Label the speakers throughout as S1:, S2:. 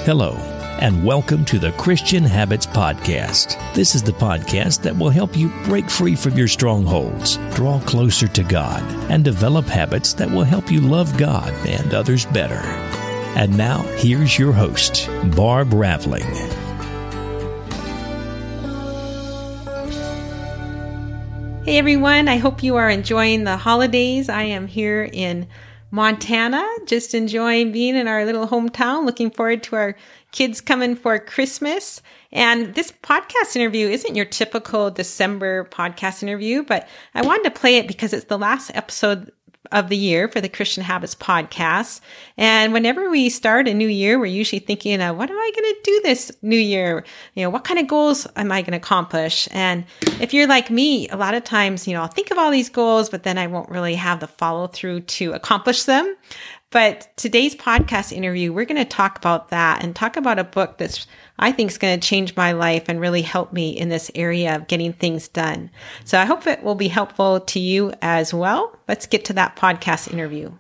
S1: Hello, and welcome to the Christian Habits Podcast. This is the podcast that will help you break free from your strongholds, draw closer to God, and develop habits that will help you love God and others better. And now, here's your host, Barb Ravling.
S2: Hey everyone, I hope you are enjoying the holidays. I am here in Montana, just enjoying being in our little hometown, looking forward to our kids coming for Christmas. And this podcast interview isn't your typical December podcast interview, but I wanted to play it because it's the last episode of the year for the Christian Habits Podcast. And whenever we start a new year, we're usually thinking, what am I going to do this new year? What kind of goals am I going to accomplish? And if you're like me, a lot of times, I'll think of all these goals, but then I won't really have the follow through to accomplish them. But today's podcast interview, we're going to talk about that and talk about a book that's I think is going to change my life and really help me in this area of getting things done. So I hope it will be helpful to you as well. Let's get to that podcast interview.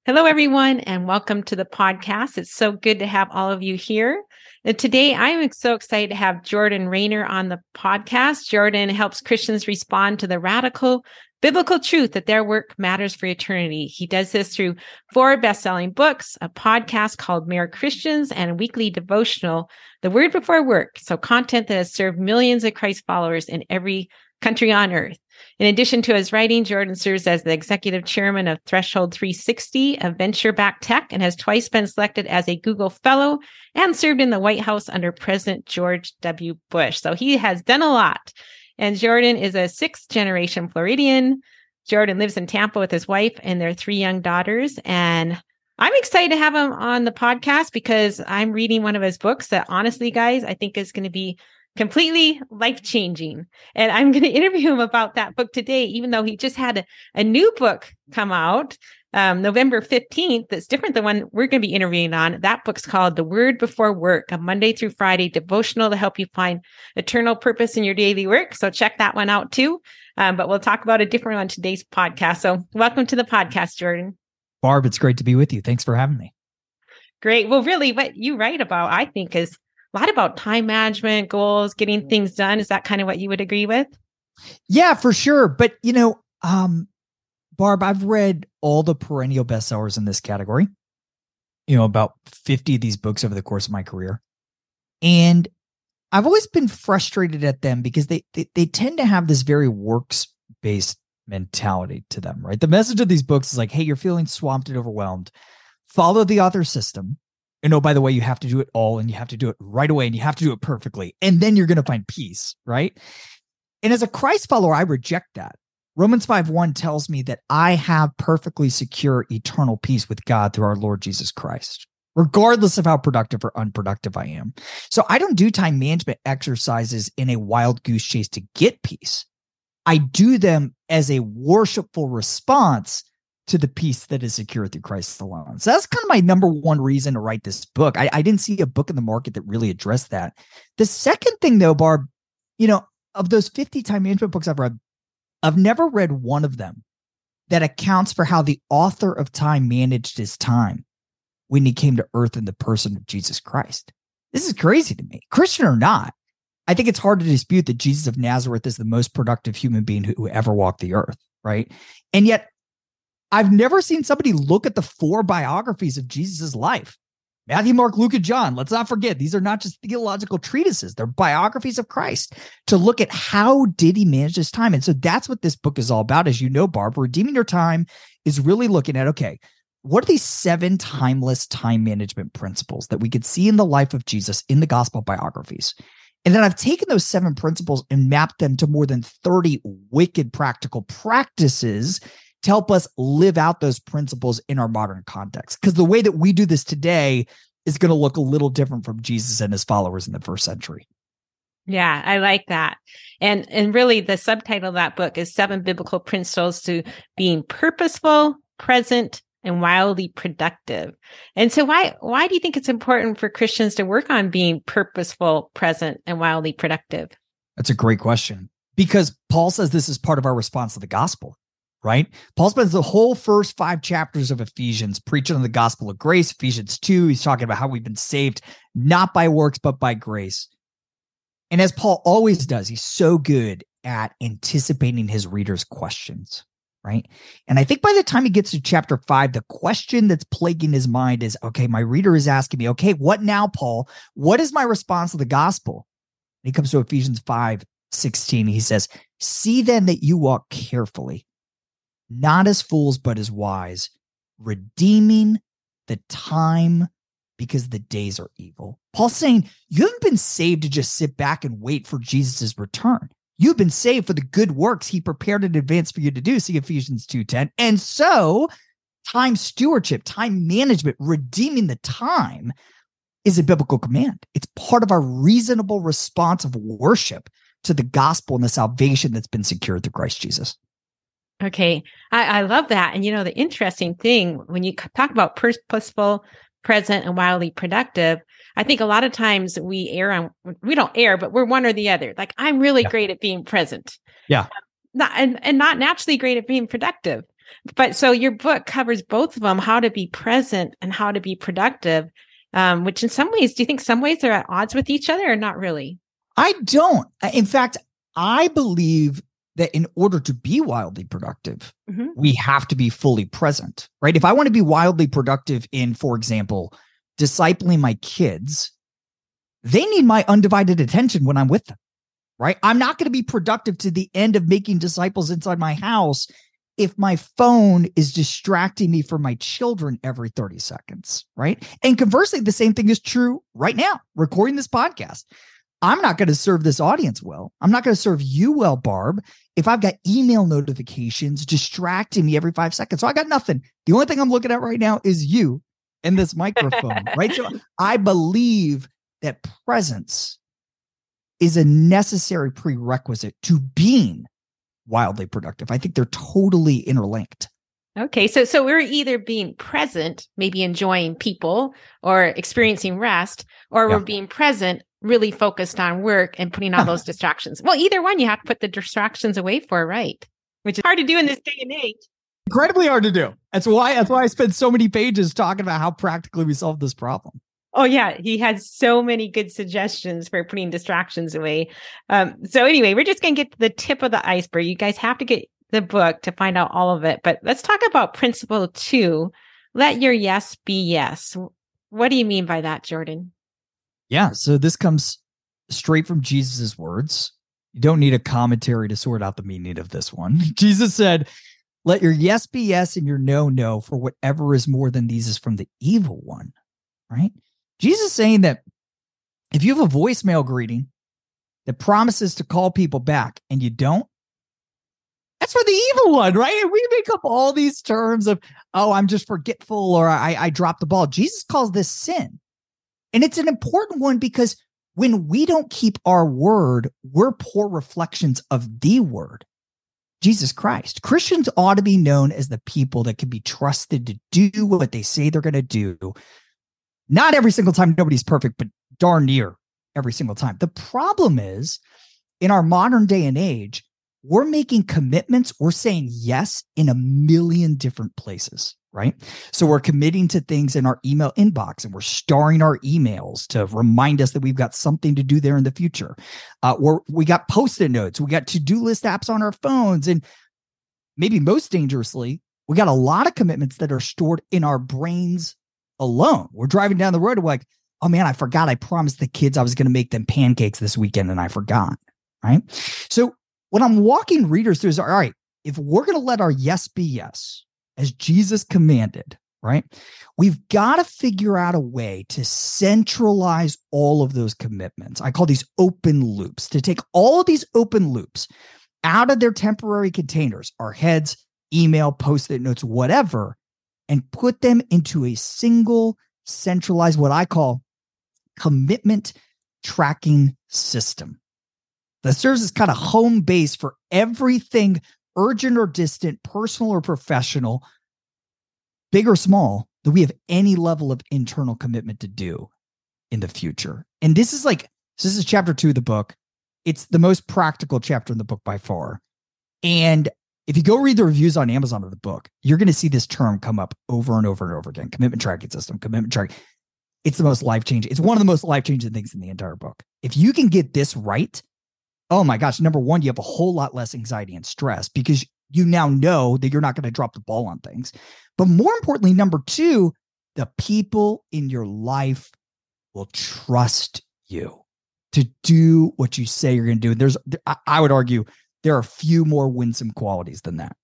S2: Hello, everyone, and welcome to the podcast. It's so good to have all of you here. And today, I'm so excited to have Jordan Raynor on the podcast. Jordan helps Christians respond to the radical biblical truth that their work matters for eternity. He does this through 4 best-selling books, a podcast called Mere Christians, and a weekly devotional, The Word Before Work. So content that has served millions of Christ followers in every country on earth. In addition to his writing, Jordan serves as the executive chairman of Threshold 360, a venture-backed tech, and has twice been selected as a Google Fellow and served in the White House under President George W. Bush. So he has done a lot. And Jordan is a 6th-generation Floridian. Jordan lives in Tampa with his wife and their 3 young daughters. And I'm excited to have him on the podcast because I'm reading one of his books that, honestly, guys, I think is going to be completely life-changing. And I'm going to interview him about that book today, even though he just had a new book come out November 15th. That's different than one we're going to be interviewing on. That book's called The Word Before Work, a Monday through Friday devotional to help you find eternal purpose in your daily work. So check that one out too. But we'll talk about a different one on today's podcast. So welcome to the podcast, Jordan.
S3: Barb, it's great to be with you. Thanks for having me.
S2: Great. Well, really what you write about, I think, is a lot about time management, goals, getting things done. Is that kind of what you would agree with?
S3: Yeah, for sure. But, Barb, I've read all the perennial bestsellers in this category, about 50 of these books over the course of my career. And I've always been frustrated at them because they tend to have this very works-based mentality to them, right? The message of these books is like, hey, you're feeling swamped and overwhelmed. Follow the author's system. And oh, by the way, you have to do it all and you have to do it right away and you have to do it perfectly. And then you're going to find peace, right? And as a Christ follower, I reject that. Romans 5:1 tells me that I have perfectly secure eternal peace with God through our Lord Jesus Christ, regardless of how productive or unproductive I am. So I don't do time management exercises in a wild goose chase to get peace. I do them as a worshipful response to the peace that is secure through Christ alone. So that's kind of my number one reason to write this book. I didn't see a book in the market that really addressed that. The second thing, though, Barb, of those 50 time management books I've read, I've never read one of them that accounts for how the author of time managed his time when he came to earth in the person of Jesus Christ. This is crazy to me. Christian or not, I think it's hard to dispute that Jesus of Nazareth is the most productive human being who ever walked the earth, right? And yet, I've never seen somebody look at the 4 biographies of Jesus' life. Matthew, Mark, Luke, and John. Let's not forget, these are not just theological treatises. They're biographies of Christ to look at how did he manage his time. And so that's what this book is all about. As you know, Barb, Redeeming Your Time is really looking at, okay, what are these 7 timeless time management principles that we could see in the life of Jesus in the gospel biographies? And then I've taken those 7 principles and mapped them to more than 30 wicked practical practices to help us live out those principles in our modern context. Because the way that we do this today is going to look a little different from Jesus and his followers in the first century.
S2: Yeah, I like that. And really the subtitle of that book is 7 Biblical Principles to Being Purposeful, Present, and Wildly Productive. And so why do you think it's important for Christians to work on being purposeful, present, and wildly productive?
S3: That's a great question. Because Paul says this is part of our response to the gospel. right? Paul spends the whole first 5 chapters of Ephesians preaching on the gospel of grace. Ephesians 2, he's talking about how we've been saved not by works, but by grace. And as Paul always does, he's so good at anticipating his readers' questions, right? And I think by the time he gets to chapter 5, the question that's plaguing his mind is, okay, my reader is asking me, okay, what now, Paul? What is my response to the gospel? And he comes to Ephesians 5:16. He says, see then that you walk carefully, not as fools, but as wise, redeeming the time because the days are evil. Paul's saying you haven't been saved to just sit back and wait for Jesus' return. You've been saved for the good works he prepared in advance for you to do. See Ephesians 2:10. And so time stewardship, time management, redeeming the time is a biblical command. It's part of our reasonable response of worship to the gospel and the salvation that's been secured through Christ Jesus.
S2: Okay. I love that. And the interesting thing when you talk about purposeful, present, and wildly productive, I think a lot of times we don't err, but we're one or the other. Like, I'm really great at being present.
S3: Yeah.
S2: And not naturally great at being productive. But so your book covers both of them, how to be present and how to be productive, which in some ways, do you think some ways they're at odds with each other or not really?
S3: I don't. In fact, I believe that in order to be wildly productive, we have to be fully present, right? If I want to be wildly productive in, for example, discipling my kids, they need my undivided attention when I'm with them, right? I'm not going to be productive to the end of making disciples inside my house if my phone is distracting me from my children every 30 seconds, right? And conversely, the same thing is true right now, recording this podcast. I'm not going to serve this audience well. I'm not going to serve you well, Barb, if I've got email notifications distracting me every 5 seconds. So I got nothing. The only thing I'm looking at right now is you and this microphone, right? So I believe that presence is a necessary prerequisite to being wildly productive. I think they're totally interlinked.
S2: Okay, so we're either being present, maybe enjoying people or experiencing rest, or we're being present, really focused on work and putting all those distractions. Well, either one, you have to put the distractions away for, right? Which is hard to do in this day and age.
S3: Incredibly hard to do. That's why I spent so many pages talking about how practically we solve this problem.
S2: Oh, yeah. He has so many good suggestions for putting distractions away. So anyway, we're just going to get to the tip of the iceberg. You guys have to get the book to find out all of it. But let's talk about principle 2. Let your yes be yes. What do you mean by that, Jordan?
S3: Yeah. So this comes straight from Jesus's words. You don't need a commentary to sort out the meaning of this one. Jesus said, let your yes be yes and your no, no, for whatever is more than these is from the evil one, right? Jesus is saying that if you have a voicemail greeting that promises to call people back and you don't, that's for the evil one, right? And we make up all these terms of, oh, I'm just forgetful or I dropped the ball. Jesus calls this sin. And it's an important one because when we don't keep our word, we're poor reflections of the word, Jesus Christ. Christians ought to be known as the people that can be trusted to do what they say they're going to do. Not every single time, nobody's perfect, but darn near every single time. The problem is, in our modern day and age, we're making commitments. We're saying yes in a million different places, right? So we're committing to things in our email inbox and we're starring our emails to remind us that we've got something to do there in the future. We got Post-it notes. We got to-do list apps on our phones. And maybe most dangerously, we got a lot of commitments that are stored in our brains alone. We're driving down the road and we're like, oh man, I forgot. I promised the kids I was going to make them pancakes this weekend and I forgot, right? So what I'm walking readers through is, all right, if we're going to let our yes be yes, as Jesus commanded, right, we've got to figure out a way to centralize all of those commitments. I call these open loops, to take all of these open loops out of their temporary containers, our heads, email, Post-it notes, whatever, and put them into a single centralized, what I call commitment tracking system that serves as kind of home base for everything urgent or distant, personal or professional, big or small, that we have any level of internal commitment to do in the future. And this is chapter 2 of the book. It's the most practical chapter in the book by far. And If you go read the reviews on Amazon of the book, you're going to see this term come up over and over and over again. Commitment tracking system, commitment tracking. It's the most life-changing. It's one of the most life-changing things in the entire book. If you can get this right, oh my gosh, number one, you have a whole lot less anxiety and stress because you now know that you're not going to drop the ball on things. But more importantly, number two, the people in your life will trust you to do what you say you're going to do. I would argue there are a few more winsome qualities than that.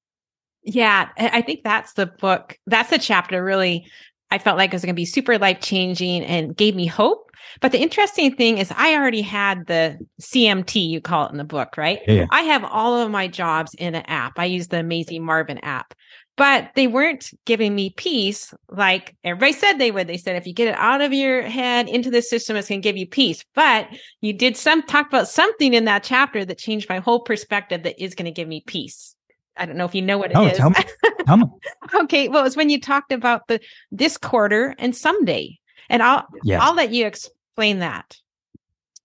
S2: Yeah, I think that's the book. That's the chapter really I felt like it was going to be super life-changing and gave me hope. But the interesting thing is I already had the CMT, you call it in the book, right?
S3: Yeah.
S2: I have all of my jobs in an app. I use the Amazing Marvin app. But they weren't giving me peace like everybody said they would. They said, if you get it out of your head into the system, it's going to give you peace. But you did talk about something in that chapter that changed my whole perspective that is going to give me peace. I don't know if you know what it is.
S3: Tell me.
S2: Okay. Well, it was when you talked about this quarter and someday. And I'll let you explain that.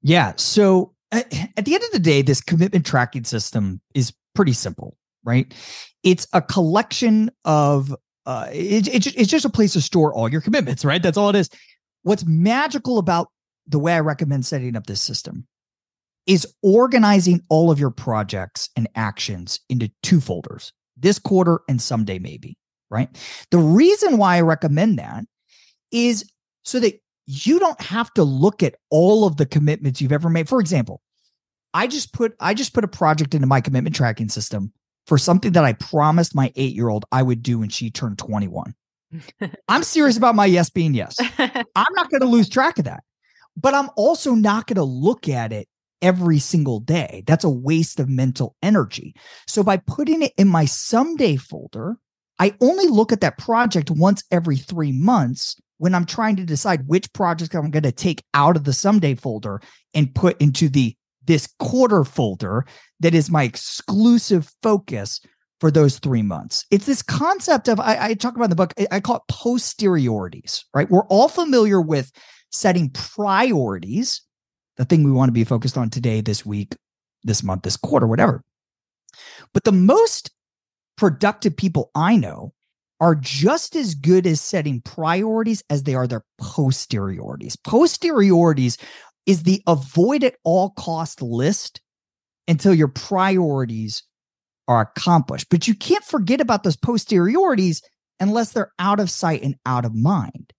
S3: Yeah. So at the end of the day, this commitment tracking system is pretty simple, right? It's a collection of, it's just a place to store all your commitments, right? That's all it is. What's magical about the way I recommend setting up this system is organizing all of your projects and actions into 2 folders, this quarter and someday maybe, right? The reason why I recommend that is so that you don't have to look at all of the commitments you've ever made. For example, I just put a project into my commitment tracking system for something that I promised my 8-year-old I would do when she turned 21. I'm serious about my yes being yes. I'm not going to lose track of that, but I'm also not going to look at it every single day. That's a waste of mental energy. So by putting it in my someday folder, I only look at that project once every 3 months when I'm trying to decide which project I'm going to take out of the someday folder and put into this quarter folder that is my exclusive focus for those 3 months. It's this concept of, I talk about in the book, I call it posteriorities, right? We're all familiar with setting priorities, the thing we want to be focused on today, this week, this month, this quarter, whatever. But the most productive people I know are just as good as setting priorities as they are their posteriorities. Posteriorities is the avoid at all cost list until your priorities are accomplished. But you can't forget about those posteriorities unless they're out of sight and out of mind.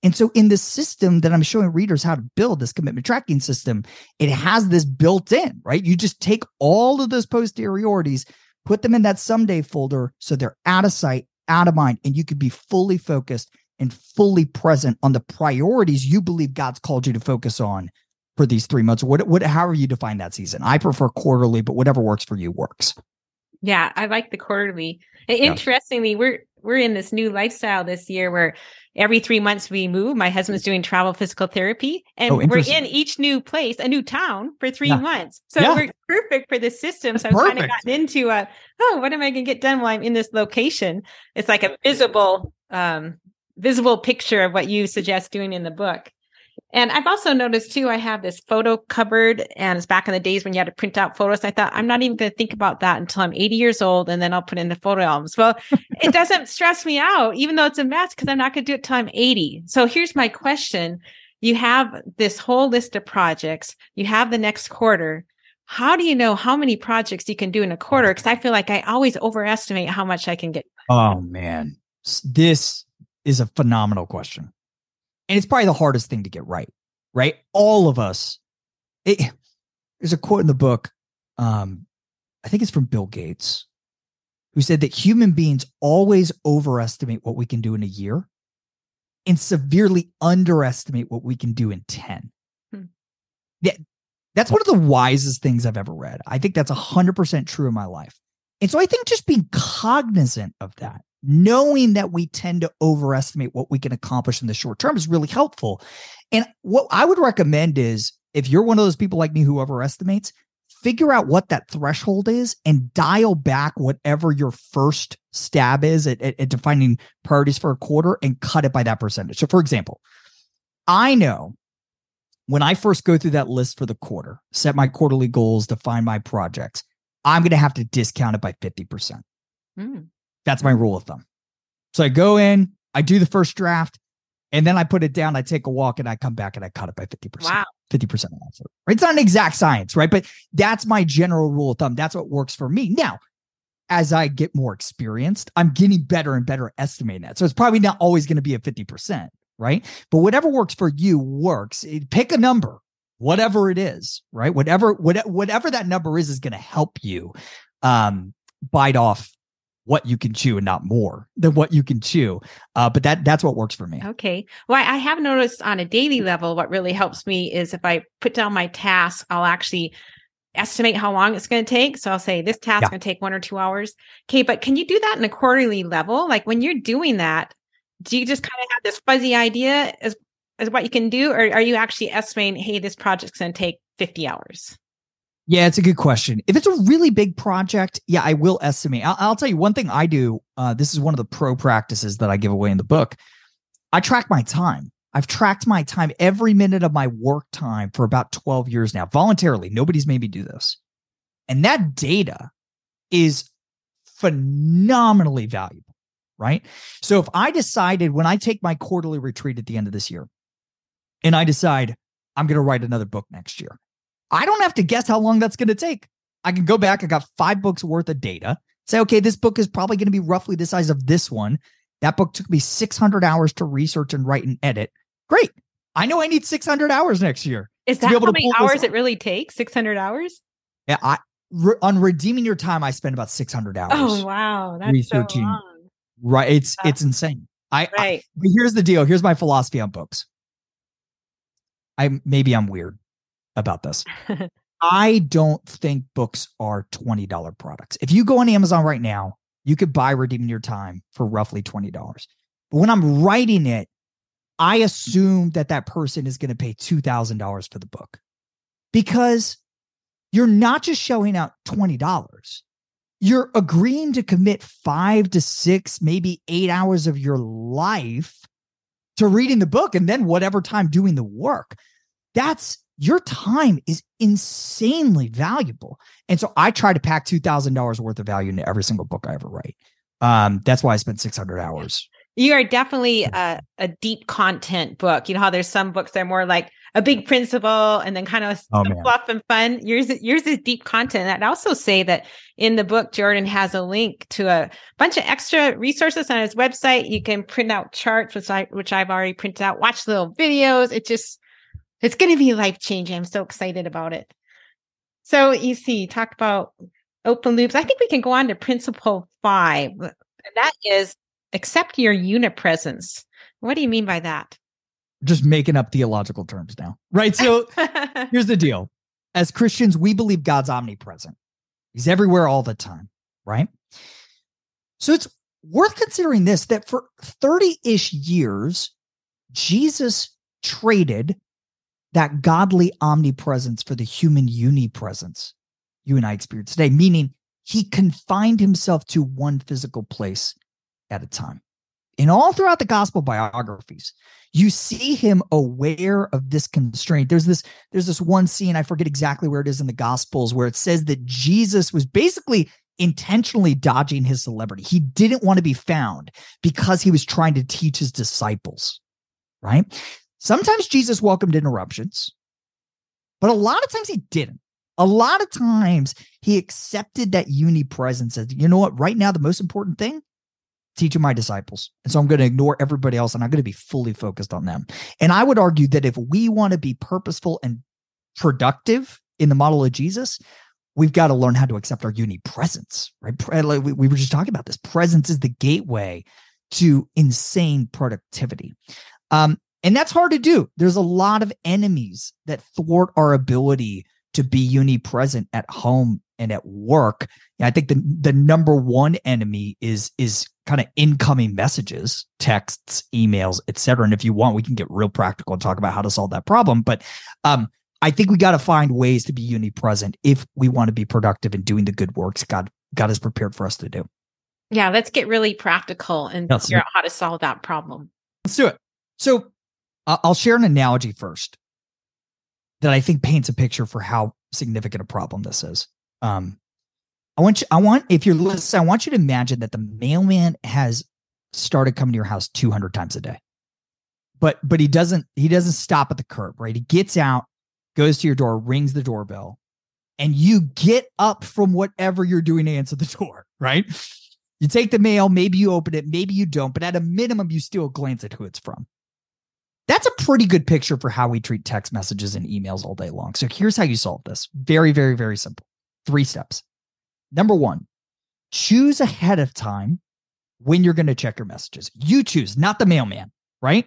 S3: And so in the system that I'm showing readers how to build, this commitment tracking system, it has this built in, right? You just take all of those posteriorities, put them in that someday folder so they're out of sight, out of mind, and you could be fully focused and fully present on the priorities you believe God's called you to focus on for these 3 months. However you define that season. I prefer quarterly, but whatever works for you works.
S2: Yeah, I like the quarterly. And interestingly, we're in this new lifestyle this year where every 3 months we move. My husband's doing travel physical therapy, and we're in each new place, a new town for 3 months. So we're perfect for this system. So I've kind of gotten into what am I going to get done while I'm in this location? It's like a visible picture of what you suggest doing in the book. And I've also noticed too, I have this photo cupboard, and it's back in the days when you had to print out photos. I thought, I'm not even going to think about that until I'm 80 years old, and then I'll put it in the photo albums. Well, it doesn't stress me out, even though it's a mess, because I'm not going to do it till I'm 80. So here's my question. You have this whole list of projects. You have the next quarter. How do you know how many projects you can do in a quarter? Because I feel like I always overestimate how much I can get.
S3: Oh, man. This is a phenomenal question. And it's probably the hardest thing to get right? All of us. There's a quote in the book, I think it's from Bill Gates, who said that human beings always overestimate what we can do in a year and severely underestimate what we can do in 10. Yeah, that's one of the wisest things I've ever read. I think that's 100% true in my life. And so I think just being cognizant of that, knowing that we tend to overestimate what we can accomplish in the short term is really helpful. And what I would recommend is, if you're one of those people like me who overestimates, figure out what that threshold is and dial back whatever your first stab is at defining priorities for a quarter and cut it by that percentage. So for example, I know when I first go through that list for the quarter, set my quarterly goals, define my projects, I'm going to have to discount it by 50%.
S2: Mm.
S3: That's my rule of thumb. So I go in, I do the first draft, and then I put it down, I take a walk, and I come back and I cut it by 50%.
S2: Wow.
S3: 50% off. It's not an exact science, right? But that's my general rule of thumb. That's what works for me. Now, as I get more experienced, I'm getting better and better at estimating that. So it's probably not always going to be a 50%, right? But whatever works for you works. Pick a number, whatever it is, right? Whatever that number is going to help you bite off what you can chew and not more than what you can chew. But that's what works for me.
S2: Okay. Well, I have noticed on a daily level, what really helps me is if I put down my tasks, I'll actually estimate how long it's going to take. So I'll say this task is going to take 1 or 2 hours. Okay. But can you do that in a quarterly level? Like when you're doing that, do you just kind of have this fuzzy idea as what you can do? Or are you actually estimating, hey, this project's going to take 50 hours?
S3: Yeah, it's a good question. If it's a really big project, yeah, I will estimate. I'll tell you one thing I do. This is one of the pro practices that I give away in the book. I track my time. I've tracked my time, every minute of my work time for about 12 years now, voluntarily. Nobody's made me do this. And that data is phenomenally valuable, right? So if I decided when I take my quarterly retreat at the end of this year, and I decide I'm going to write another book next year, I don't have to guess how long that's going to take. I can go back. I got 5 books worth of data. Say, okay, this book is probably going to be roughly the size of this one. That book took me 600 hours to research and write and edit. Great. I know I need 600 hours next year.
S2: Is that how many hours it really takes? 600 hours?
S3: Yeah. On Redeeming Your Time, I spend about 600 hours.
S2: Oh, wow. That's researching. So long.
S3: Right. It's insane. But here's the deal. Here's my philosophy on books. Maybe I'm weird about this. I don't think books are $20 products. If you go on Amazon right now, you could buy Redeeming Your Time for roughly $20. But when I'm writing it, I assume that person is going to pay $2,000 for the book, because you're not just showing out $20. You're agreeing to commit 5 to 6, maybe 8 hours of your life to reading the book, and then whatever time doing the work. Your time is insanely valuable. And so I try to pack $2,000 worth of value into every single book I ever write. That's why I spent 600 hours. You
S2: are definitely a deep content book. You know how there's some books that are more like a big principle and then kind of fluff and fun. Yours is deep content. I'd also say that in the book, Jordan has a link to a bunch of extra resources on his website. You can print out charts, which I've already printed out, watch little videos. It's going to be life-changing. I'm so excited about it. So you see, talk about open loops. I think we can go on to principle 5. And that is accept your unipresence. What do you mean by that?
S3: Just making up theological terms now, right? So here's the deal. As Christians, we believe God's omnipresent. He's everywhere all the time, right? So it's worth considering this, that for 30-ish years, Jesus traded that godly omnipresence for the human unipresence you and I experience today, meaning he confined himself to one physical place at a time. And all throughout the gospel biographies, you see him aware of this constraint. There's this one scene, I forget exactly where it is in the gospels, where it says that Jesus was basically intentionally dodging his celebrity. He didn't want to be found because he was trying to teach his disciples, right? Sometimes Jesus welcomed interruptions, but a lot of times he didn't. A lot of times he accepted that unipresence as, you know what, right now, the most important thing, teaching my disciples. And so I'm going to ignore everybody else and I'm going to be fully focused on them. And I would argue that if we want to be purposeful and productive in the model of Jesus, we've got to learn how to accept our unipresence, right? We were just talking about this. Presence is the gateway to insane productivity. And that's hard to do. There's a lot of enemies that thwart our ability to be unipresent at home and at work. I think the number one enemy is kind of incoming messages, texts, emails, etc. And if you want, we can get real practical and talk about how to solve that problem. But I think we got to find ways to be unipresent if we want to be productive in doing the good works God has prepared for us to do.
S2: Yeah, let's get really practical and figure out how to solve that problem.
S3: Let's do it. So I'll share an analogy first that I think paints a picture for how significant a problem this is. if you're listening, I want you to imagine that the mailman has started coming to your house 200 times a day. But he doesn't stop at the curb, right? He gets out, goes to your door, rings the doorbell, and you get up from whatever you're doing to answer the door, right? You take the mail, maybe you open it, maybe you don't, but at a minimum, you still glance at who it's from. That's a pretty good picture for how we treat text messages and emails all day long. So here's how you solve this. Very, very, very simple. 3 steps. Number 1, choose ahead of time when you're going to check your messages. You choose, not the mailman, right?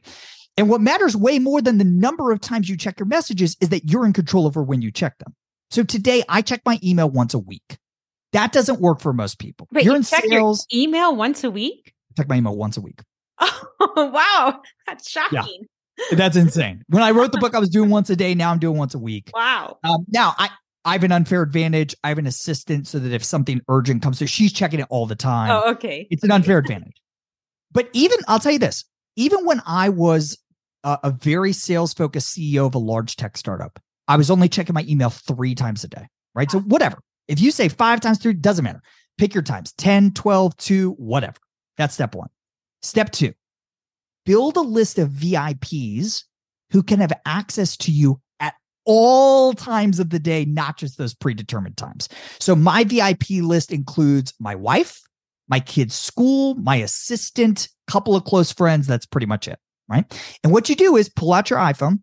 S3: And what matters way more than the number of times you check your messages is that you're in control over when you check them. So today I check my email once a week. That doesn't work for most people.
S2: Wait,
S3: you're
S2: you
S3: in
S2: check
S3: sales.
S2: Your email once a week?
S3: I check my email once a week.
S2: Oh, wow. That's shocking.
S3: Yeah, that's insane. When I wrote the book, I was doing once a day. Now I'm doing once a week.
S2: Wow.
S3: Now I have an unfair advantage. I have an assistant so that if something urgent comes through, she's checking it all the time.
S2: Oh, okay.
S3: It's an unfair advantage. But I'll tell you this, even when I was a very sales-focused CEO of a large tech startup, I was only checking my email 3 times a day, right? So whatever. If you say 5 times 3, doesn't matter. Pick your times, 10, 12, 2, whatever. That's step 1. Step 2, build a list of VIPs who can have access to you at all times of the day, not just those predetermined times. So my VIP list includes my wife, my kid's school, my assistant, couple of close friends. That's pretty much it, right? And what you do is pull out your iPhone,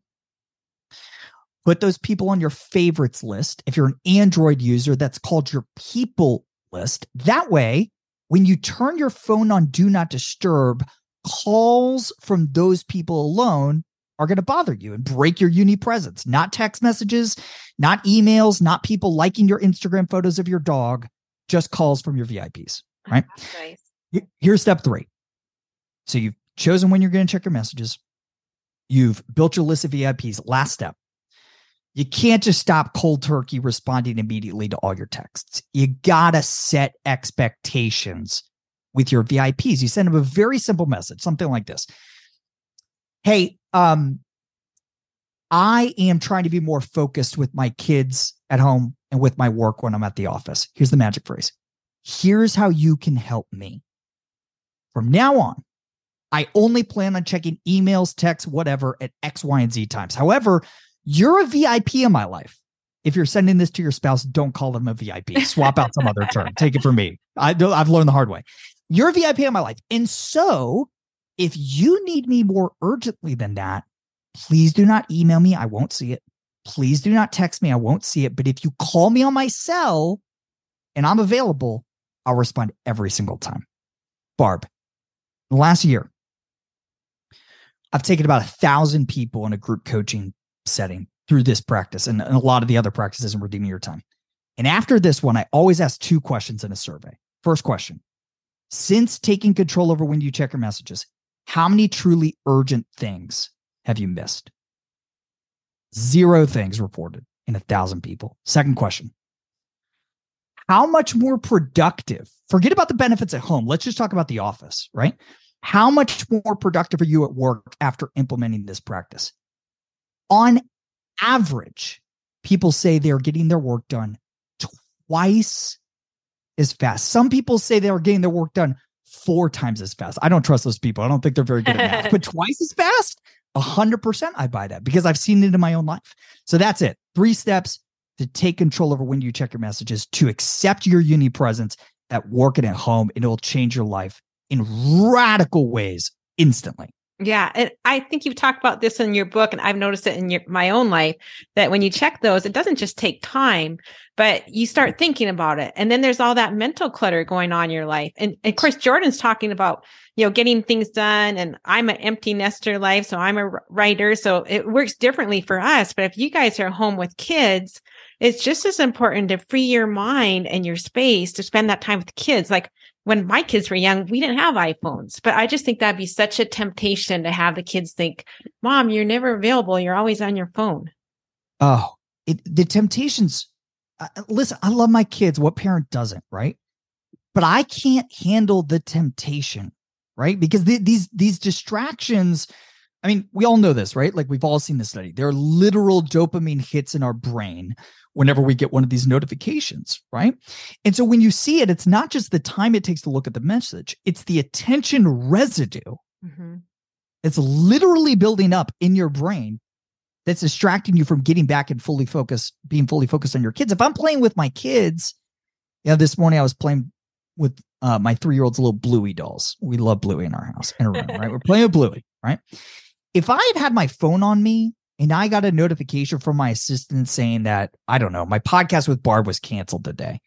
S3: put those people on your favorites list. If you're an Android user, that's called your people list. That way, when you turn your phone on Do Not Disturb, calls from those people alone are going to bother you and break your uni presence. Not text messages, not emails, not people liking your Instagram photos of your dog, just calls from your VIPs, right?
S2: That's nice.
S3: Here's step 3. So you've chosen when you're going to check your messages. You've built your list of VIPs. Last step. You can't just stop cold turkey responding immediately to all your texts. You got to set expectations with your VIPs. You send them a very simple message, something like this. Hey, I am trying to be more focused with my kids at home and with my work when I'm at the office. Here's the magic phrase. Here's how you can help me. From now on, I only plan on checking emails, texts, whatever at X, Y, and Z times. However, you're a VIP in my life. If you're sending this to your spouse, don't call them a VIP. Swap out some other term. Take it from me. I've learned the hard way. You're a VIP in my life. And so if you need me more urgently than that, please do not email me. I won't see it. Please do not text me. I won't see it. But if you call me on my cell and I'm available, I'll respond every single time. Barb, last year, I've taken about 1,000 people in a group coaching setting through this practice and a lot of the other practices in Redeeming Your Time. And after this one, I always ask 2 questions in a survey. First question, since taking control over when you check your messages, how many truly urgent things have you missed? 0 things reported in 1,000 people. Second question, how much more productive, forget about the benefits at home. Let's just talk about the office, right? How much more productive are you at work after implementing this practice? On average, people say they're getting their work done twice as fast. Some people say they are getting their work done 4 times as fast. I don't trust those people. I don't think they're very good at math. But twice as fast, 100% I buy that because I've seen it in my own life. So that's it. 3 steps to take control over when you check your messages, to accept your uni presence at work and at home, and it will change your life in radical ways instantly.
S2: Yeah. And I think you've talked about this in your book, and I've noticed it in my own life, that when you check those, it doesn't just take time, but you start thinking about it. And then there's all that mental clutter going on in your life. And of course, Jordan's talking about, getting things done. And I'm an empty nester life. So I'm a writer. So it works differently for us. But if you guys are home with kids, it's just as important to free your mind and your space to spend that time with kids. Like when my kids were young, we didn't have iPhones, but I just think that'd be such a temptation to have the kids think, Mom, you're never available. You're always on your phone.
S3: Oh, the temptations. Listen, I love my kids. What parent doesn't, right? But I can't handle the temptation, right? Because these distractions I mean, we all know this, right? Like we've all seen this study. There are literal dopamine hits in our brain whenever we get one of these notifications, right? And so when you see it, it's not just the time it takes to look at the message, it's the attention residue. It's literally building up in your brain that's distracting you from getting back and being fully focused on your kids. If I'm playing with my kids, this morning I was playing with my 3-year-old's little Bluey dolls. We love Bluey in our house, in a room, right? We're playing with Bluey, right? If I had my phone on me and I got a notification from my assistant saying that, I don't know, my podcast with Barb was canceled today,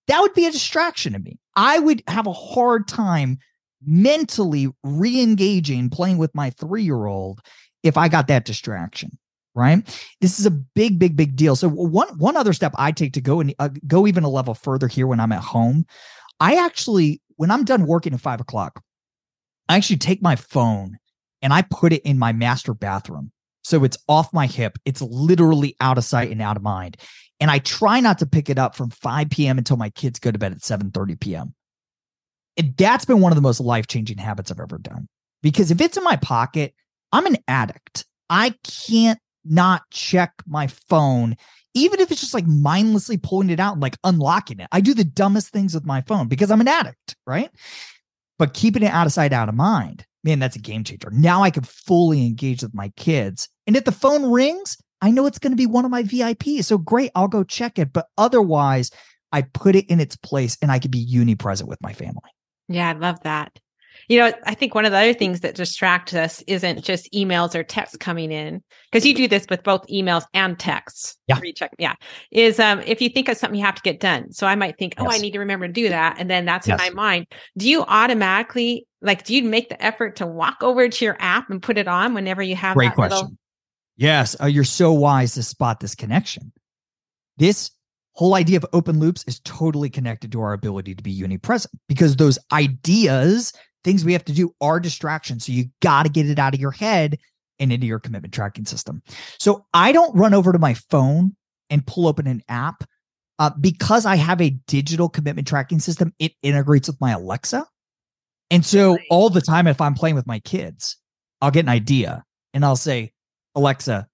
S3: that would be a distraction to me. I would have a hard time mentally re-engaging playing with my 3-year-old if I got that distraction, right? This is a big, big, big deal. So one other step I take to go and go even a level further here when I'm at home, when I'm done working at 5 o'clock, I actually take my phone and I put it in my master bathroom. So it's off my hip. It's literally out of sight and out of mind. And I try not to pick it up from 5 p.m. until my kids go to bed at 7:30 p.m. And that's been one of the most life-changing habits I've ever done. Because if it's in my pocket, I'm an addict. I can't not check my phone, even if it's just like mindlessly pulling it out and like unlocking it. I do the dumbest things with my phone because I'm an addict, right? But keeping it out of sight, out of mind, man, that's a game changer. Now I can fully engage with my kids. And if the phone rings, I know it's going to be one of my VIPs. So great, I'll go check it. But otherwise, I put it in its place and I can be uni-present with my family.
S2: Yeah, I love that. I think one of the other things that distracts us isn't just emails or texts coming in, because you do this with both emails and texts.
S3: Yeah.
S2: Is if you think of something you have to get done. So I might think, I need to remember to do that. And then that's in my mind. Do you automatically, do you make the effort to walk over to your app and put it on whenever you have
S3: Great question. Yes. You're so wise to spot this connection. This whole idea of open loops is totally connected to our ability to be uni-present, because those ideas, things we have to do, are distractions. So you got to get it out of your head and into your commitment tracking system. So I don't run over to my phone and pull open an app because I have a digital commitment tracking system. It integrates with my Alexa. And so all the time, if I'm playing with my kids, I'll get an idea and I'll say, Alexa,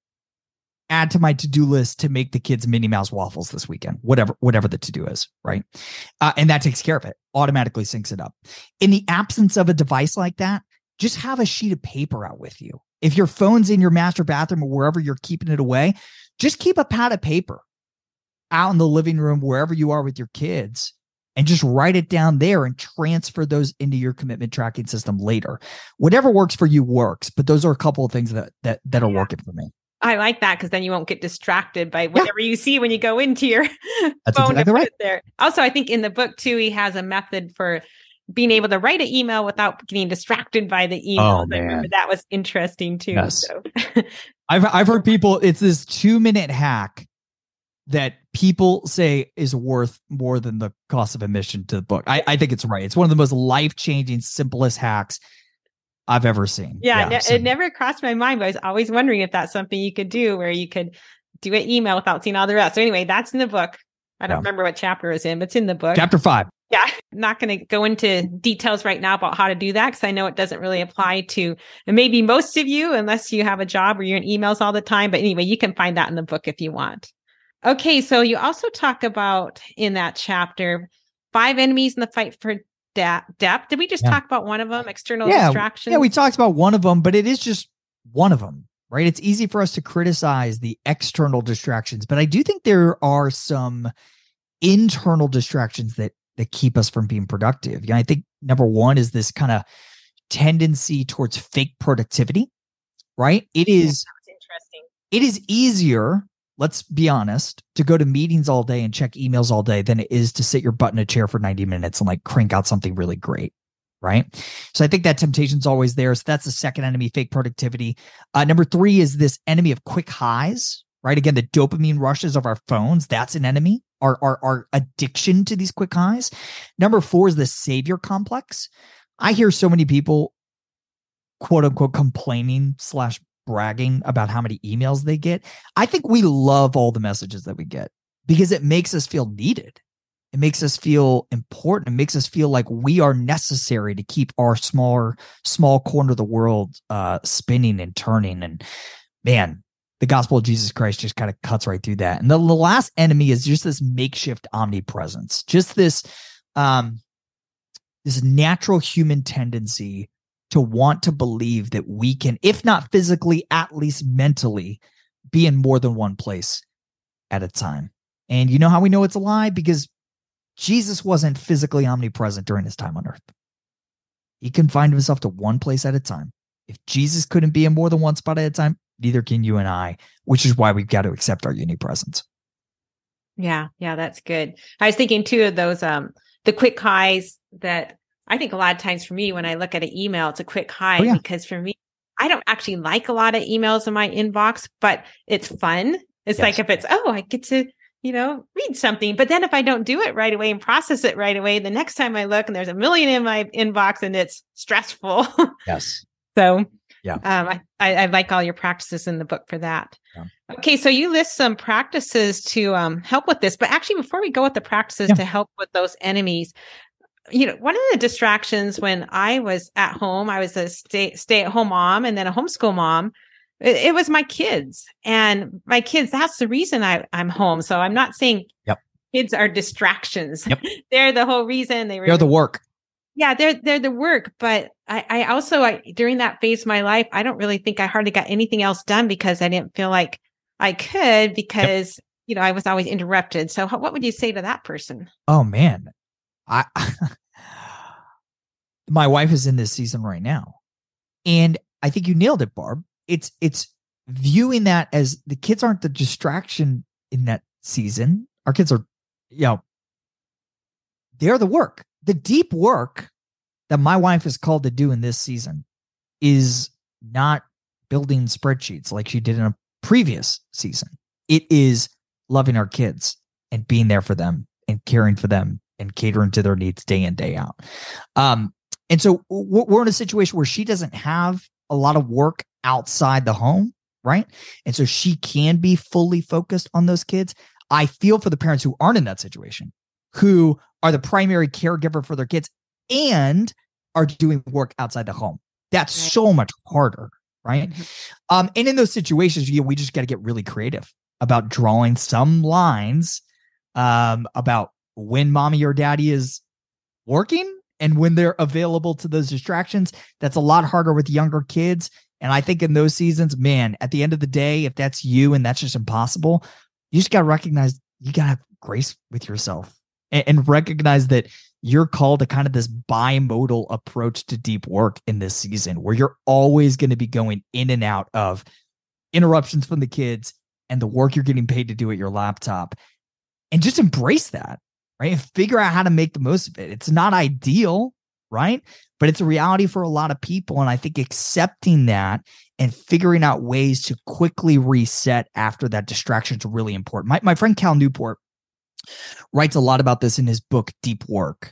S3: add to my to-do list to make the kids Minnie Mouse waffles this weekend, whatever the to-do is, right? And that takes care of it, automatically syncs it up. In the absence of a device like that, just have a sheet of paper out with you. If your phone's in your master bathroom or wherever you're keeping it away, just keep a pad of paper out in the living room, wherever you are with your kids, and just write it down there and transfer those into your commitment tracking system later. Whatever works for you works, but those are a couple of things that are working for me.
S2: I like that, because then you won't get distracted by whatever you see when you go into your
S3: That's
S2: phone
S3: exactly
S2: to put
S3: right.
S2: it there. Also, I think in the book too, he has a method for being able to write an email without getting distracted by the email.
S3: Oh, man.
S2: I remember that was interesting too.
S3: Yes.
S2: So.
S3: I've heard people, it's this 2-minute hack that people say is worth more than the cost of admission to the book. I think it's right. It's one of the most life-changing, simplest hacks I've ever seen.
S2: It never crossed my mind, but I was always wondering if that's something you could do, where you could do an email without seeing all the rest. So anyway, that's in the book. I don't remember what chapter it was in, but it's in the book.
S3: Chapter 5.
S2: Yeah. I'm not going to go into details right now about how to do that, because I know it doesn't really apply to maybe most of you, unless you have a job where you're in emails all the time. But anyway, you can find that in the book if you want. Okay. So you also talk about in that chapter, 5 enemies in the fight for depth. Did we just talk about one of them, external distractions?
S3: Yeah, we talked about one of them, but it is just one of them, right? It's easy for us to criticize the external distractions, but I do think there are some internal distractions that keep us from being productive. I think number one is this kind of tendency towards fake productivity, right? It is
S2: interesting.
S3: It is easier, let's be honest, to go to meetings all day and check emails all day than it is to sit your butt in a chair for 90 minutes and like crank out something really great, right? So I think that temptation's always there. So that's the second enemy, fake productivity. Number 3 is this enemy of quick highs, right? Again, the dopamine rushes of our phones, that's an enemy. Our addiction to these quick highs. Number 4 is the savior complex. I hear so many people, quote unquote, complaining / bragging about how many emails they get. I think we love all the messages that we get because it makes us feel needed. It makes us feel important. It makes us feel like we are necessary to keep our small corner of the world spinning and turning. And man, the gospel of Jesus Christ just kind of cuts right through that. And the last enemy is just this makeshift omnipresence, just this natural human tendency to want to believe that we can, if not physically, at least mentally, be in more than one place at a time. And you know how we know it's a lie? Because Jesus wasn't physically omnipresent during his time on earth. He confined himself to one place at a time. If Jesus couldn't be in more than one spot at a time, neither can you and I, which is why we've got to accept our omnipresence.
S2: Yeah, that's good. I was thinking too of those, the quick highs that I think a lot of times for me, when I look at an email, it's a quick high because for me, I don't actually like a lot of emails in my inbox, but it's fun. It's like if it's, I get to, read something. But then if I don't do it right away and process it right away, the next time I look and there's a million in my inbox and it's stressful.
S3: Yes.
S2: So I like all your practices in the book for that. Yeah. Okay. So you list some practices to help with this, but actually before we go with the practices to help with those enemies, one of the distractions when I was at home, I was a stay-at-home mom and then a homeschool mom. It was my kids, and my kids. That's the reason I'm home. So I'm not saying kids are distractions. Yep. They're the whole reason.
S3: They're the work.
S2: Yeah, they're the work. But I also during that phase of my life, I don't really think I hardly got anything else done because I didn't feel like I could because I was always interrupted. So what would you say to that person?
S3: Oh man, my wife is in this season right now, and I think you nailed it, Barb. It's viewing that as the kids aren't the distraction in that season. Our kids are, they're the work. The deep work that my wife is called to do in this season is not building spreadsheets like she did in a previous season. It is loving our kids and being there for them and caring for them and catering to their needs day in, day out. And so we're in a situation where she doesn't have a lot of work outside the home, right? And so she can be fully focused on those kids. I feel for the parents who aren't in that situation, who are the primary caregiver for their kids and are doing work outside the home. That's so much harder, right? Mm-hmm. And in those situations, we just got to get really creative about drawing some lines about when mommy or daddy is working and when they're available to those distractions. That's a lot harder with younger kids. And I think in those seasons, man, at the end of the day, if that's you and that's just impossible, you just got to recognize you got to have grace with yourself and recognize that you're called to kind of this bimodal approach to deep work in this season where you're always going to be going in and out of interruptions from the kids and the work you're getting paid to do at your laptop, and just embrace that. Right. And figure out how to make the most of it. It's not ideal, right? But it's a reality for a lot of people. And I think accepting that and figuring out ways to quickly reset after that distraction is really important. My friend Cal Newport writes a lot about this in his book, Deep Work.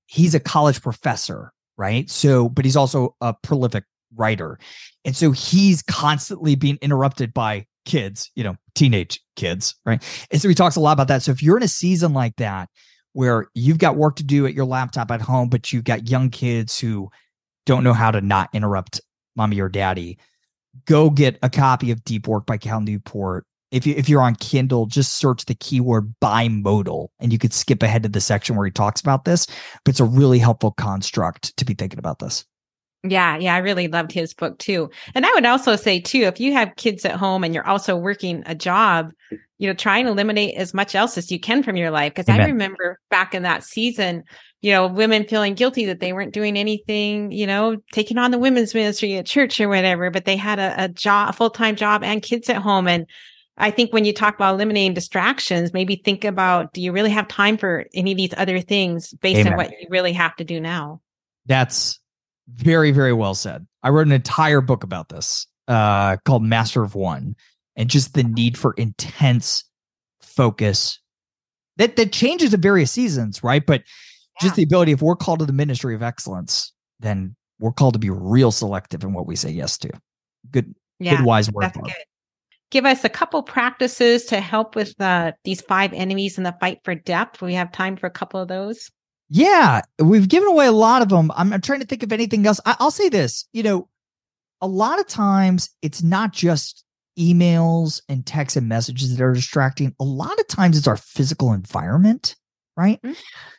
S3: He's a college professor, right? But he's also a prolific writer. And so he's constantly being interrupted by kids, teenage kids, right? And so he talks a lot about that. So if you're in a season like that, where you've got work to do at your laptop at home, but you've got young kids who don't know how to not interrupt mommy or daddy, go get a copy of Deep Work by Cal Newport. If you're on Kindle, just search the keyword bimodal, and you could skip ahead to the section where he talks about this, but it's a really helpful construct to be thinking about this.
S2: Yeah, I really loved his book too. And I would also say too, if you have kids at home and you're also working a job, try and eliminate as much else as you can from your life. Because I remember back in that season, women feeling guilty that they weren't doing anything, taking on the women's ministry at church or whatever, but they had a job, a full-time job and kids at home. And I think when you talk about eliminating distractions, maybe think about, do you really have time for any of these other things based on what you really have to do now? That's
S3: very, very well said. I wrote an entire book about this called Master of One, and just the need for intense focus that changes at various seasons, right? But just the ability, if we're called to the ministry of excellence, then we're called to be real selective in what we say yes to. Good wise word.
S2: That's good. give us a couple practices to help with these 5 enemies in the fight for depth? We have time for a couple of those.
S3: Yeah, we've given away a lot of them. I'm trying to think of anything else. I'll say this, a lot of times it's not just emails and texts and messages that are distracting. A lot of times it's our physical environment, right? Mm-hmm.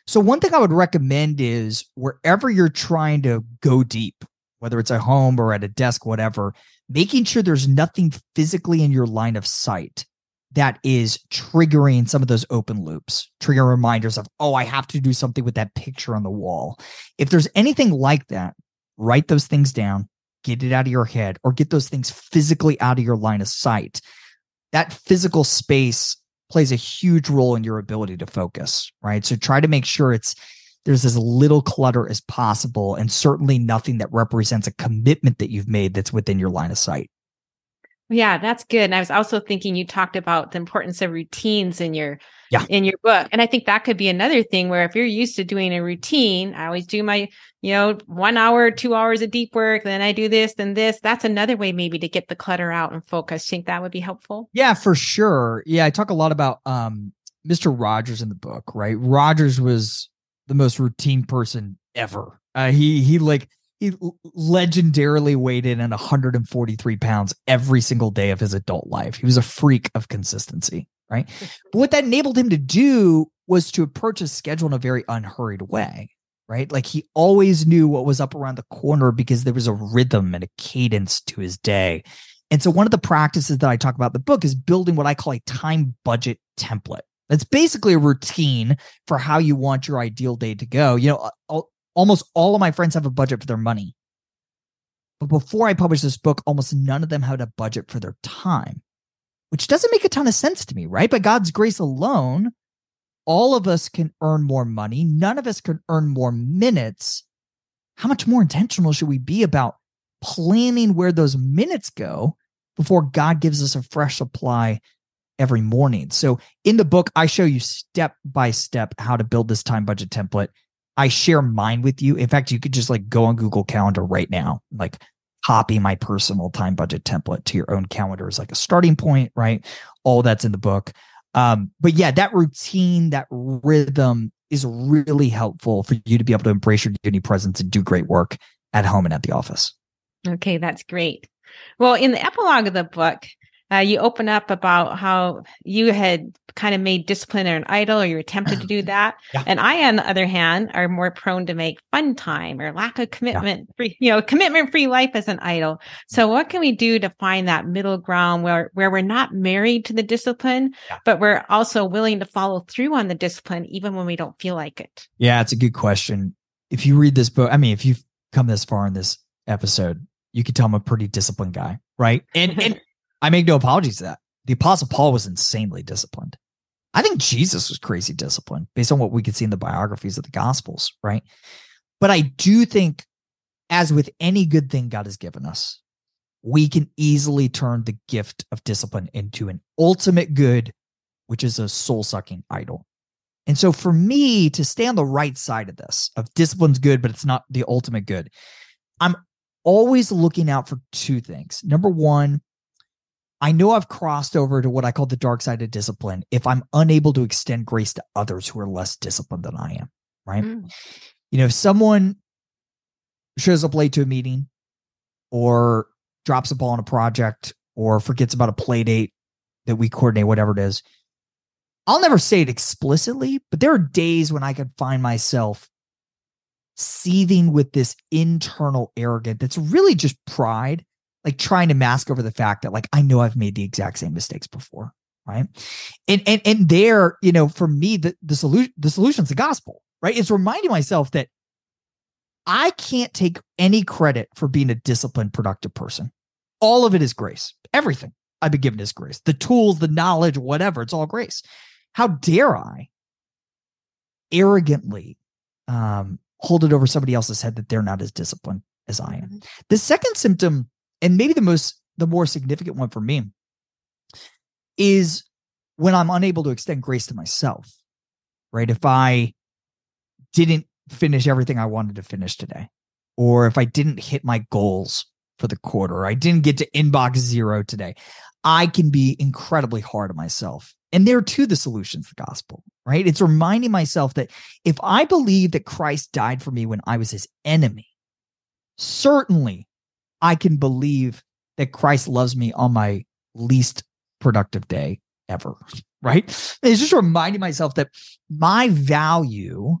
S3: So one thing I would recommend is wherever you're trying to go deep, whether it's at home or at a desk, whatever, making sure there's nothing physically in your line of sight that is triggering some of those open loops, trigger reminders of, I have to do something with that picture on the wall. If there's anything like that, write those things down, get it out of your head, or get those things physically out of your line of sight. That physical space plays a huge role in your ability to focus, right? So try to make sure there's as little clutter as possible, and certainly nothing that represents a commitment that you've made that's within your line of sight.
S2: Yeah, that's good. And I was also thinking, you talked about the importance of routines in your book. And I think that could be another thing where if you're used to doing a routine, I always do my, 1 hour, 2 hours of deep work, then I do this, then this. That's another way maybe to get the clutter out and focus. Think that would be helpful? Yeah,
S3: for sure. Yeah, I talk a lot about Mr. Rogers in the book, right? Rogers was the most routine person ever. He legendarily weighed in at 143 pounds every single day of his adult life. He was a freak of consistency, right? But what that enabled him to do was to approach his schedule in a very unhurried way, right? Like he always knew what was up around the corner because there was a rhythm and a cadence to his day. And so one of the practices that I talk about in the book is building what I call a time budget template. That's basically a routine for how you want your ideal day to go. Almost all of my friends have a budget for their money. But before I published this book, almost none of them had a budget for their time, which doesn't make a ton of sense to me, right? By God's grace alone, all of us can earn more money. None of us can earn more minutes. How much more intentional should we be about planning where those minutes go before God gives us a fresh supply every morning? So in the book, I show you step by step how to build this time budget template. I share mine with you. In fact, you could just go on Google Calendar right now, copy my personal time budget template to your own calendar as a starting point, right? All that's in the book. But yeah, that routine, that rhythm is really helpful for you to be able to embrace your unity presence and do great work at home and at the office.
S2: Okay, that's great. Well, in the epilogue of the book, you open up about how you had kind of made discipline an idol, or you attempted to do that. Yeah. And I, on the other hand, are more prone to make fun time or lack of commitment, commitment-free life as an idol. So what can we do to find that middle ground where we're not married to the discipline, but we're also willing to follow through on the discipline, even when we don't feel like it? Yeah, it's a good question. If you read this book, if you've come this far in this episode, you can tell I'm a pretty disciplined guy, right? And I make no apologies to that. The Apostle Paul was insanely disciplined. I think Jesus was crazy disciplined based on what we could see in the biographies of the Gospels, right? But I do think, as with any good thing God has given us, we can easily turn the gift of discipline into an ultimate good, which is a soul-sucking idol. And so for me to stay on the right side of this, of discipline's good, but it's not the ultimate good, I'm always looking out for two things. Number one, I know I've crossed over to what I call the dark side of discipline if I'm unable to extend grace to others who are less disciplined than I am, right? If someone shows up late to a meeting or drops a ball on a project or forgets about a play date that we coordinate, whatever it is, I'll never say it explicitly, but there are days when I could find myself seething with this internal arrogance that's really just pride, trying to mask over the fact that I know I've made the exact same mistakes before, right? And there, for me, the solution's the gospel, right? It's reminding myself that I can't take any credit for being a disciplined, productive person. All of it is grace. Everything I've been given is grace. The tools, the knowledge, whatever, it's all grace. How dare I arrogantly hold it over somebody else's head that they're not as disciplined as I am? The second symptom, and maybe the more significant one for me, is when I'm unable to extend grace to myself, right? If I didn't finish everything I wanted to finish today, or if I didn't hit my goals for the quarter, or I didn't get to inbox 0 today,
S3: I can be incredibly hard on myself. And there too, the solution's the gospel, right? It's reminding myself that if I believe that Christ died for me when I was his enemy, certainly I can believe that Christ loves me on my least productive day ever, right? It's just reminding myself that my value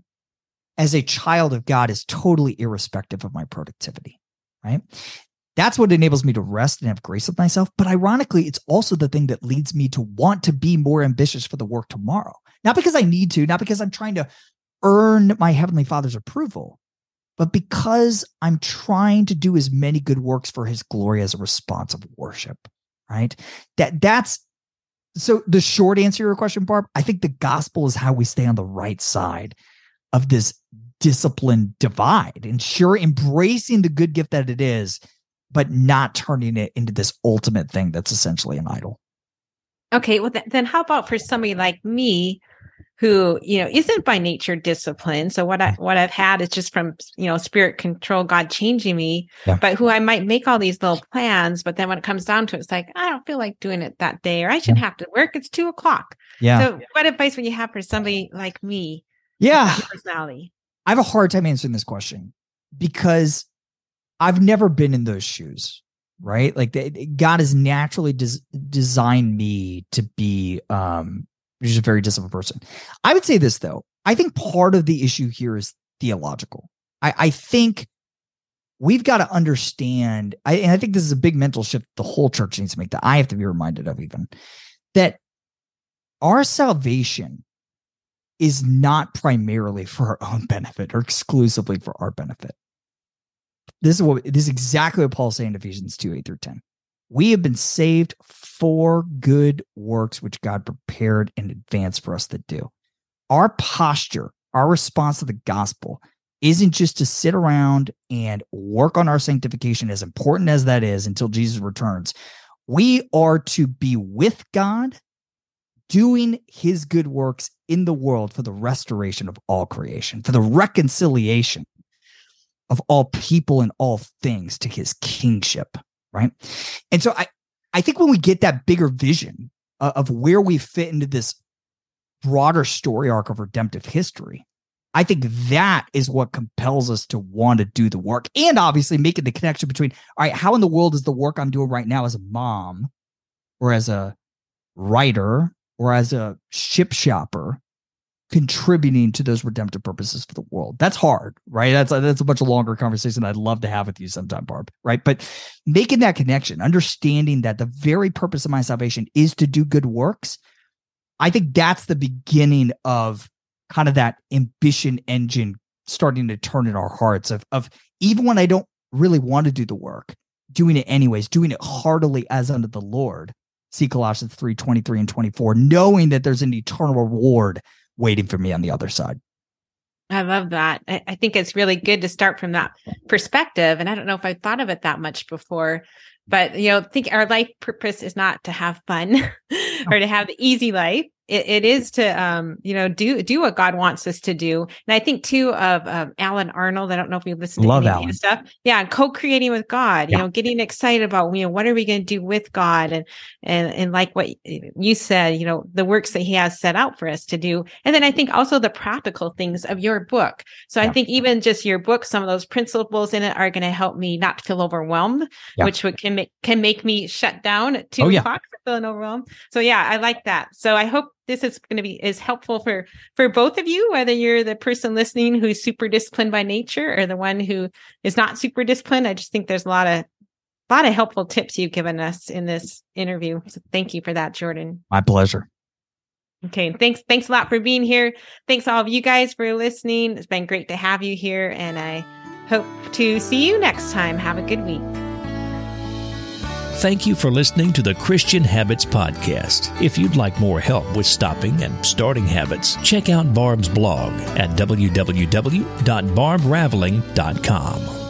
S3: as a child of God is totally irrespective of my productivity, right? That's what enables me to rest and have grace with myself. But ironically, it's also the thing that leads me to want to be more ambitious for the work tomorrow. Not because I need to, not because I'm trying to earn my Heavenly Father's approval, but because I'm trying to do as many good works for his glory as a response of worship, right? That's so the short answer to your question, Barb, I think the gospel is how we stay on the right side of this discipline divide, and sure, embracing the good gift that it is, but not turning it into this ultimate thing that's essentially an idol.
S2: Okay, well, then how about for somebody like me who, isn't by nature disciplined? So what I've had is just from, spirit control, God changing me, but who I might make all these little plans, but then when it comes down to it, it's like, I don't feel like doing it that day, or I shouldn't have to work. It's 2:00.
S3: Yeah.
S2: So what advice would you have for somebody like me?
S3: Yeah.
S2: Personality.
S3: I have a hard time answering this question because I've never been in those shoes, right? Like God has naturally designed me to be just a very disciplined person. I would say this, though. I think part of the issue here is theological. I think we've got to understand, and I think this is a big mental shift the whole church needs to make, that I have to be reminded of even, that our salvation is not primarily for our own benefit or exclusively for our benefit. This is exactly what Paul's saying in Ephesians 2:8-10. We have been saved for good works which God prepared in advance for us to do. Our posture, our response to the gospel isn't just to sit around and work on our sanctification, as important as that is, until Jesus returns. We are to be with God, doing his good works in the world for the restoration of all creation, for the reconciliation of all people and all things to his kingship, right? And so I think when we get that bigger vision of where we fit into this broader story arc of redemptive history, I think that is what compels us to want to do the work, and obviously making the connection between, all right, how in the world is the work I'm doing right now as a mom or as a writer or as a ship shopper contributing to those redemptive purposes for the world? That's hard, right? That's a much longer conversation I'd love to have with you sometime, Barb, right? But making that connection, understanding that the very purpose of my salvation is to do good works, I think that's the beginning of kind of that ambition engine starting to turn in our hearts of even when I don't really want to do the work, doing it anyways, doing it heartily as unto the Lord. See Colossians 3:23 and 24, knowing that there's an eternal reward waiting for me on the other side.
S2: I love that. I think it's really good to start from that perspective. And I don't know if I thought of it that much before, but, think our life purpose is not to have fun or to have the easy life. It is to, do what God wants us to do. And I think too of Alan Arnold. I don't know if you've listened to any of his stuff. Yeah. Co-creating with God, getting excited about, what are we going to do with God? And like what you said, the works that he has set out for us to do. And then I think also the practical things of your book. So I think even just your book, some of those principles in it are going to help me not feel overwhelmed, which can make me shut down at 2:00 for feeling overwhelmed. So I like that. So I hope this is going to be as helpful for both of you, whether you're the person listening who's super disciplined by nature or the one who is not super disciplined. I just think there's a lot of helpful tips you've given us in this interview. So thank you for that, Jordan.
S3: My pleasure.
S2: Okay. Thanks a lot for being here. Thanks all of you guys for listening. It's been great to have you here, and I hope to see you next time. Have a good week.
S1: Thank you for listening to the Christian Habits Podcast. If you'd like more help with stopping and starting habits, check out Barb's blog at www.barbraveling.com.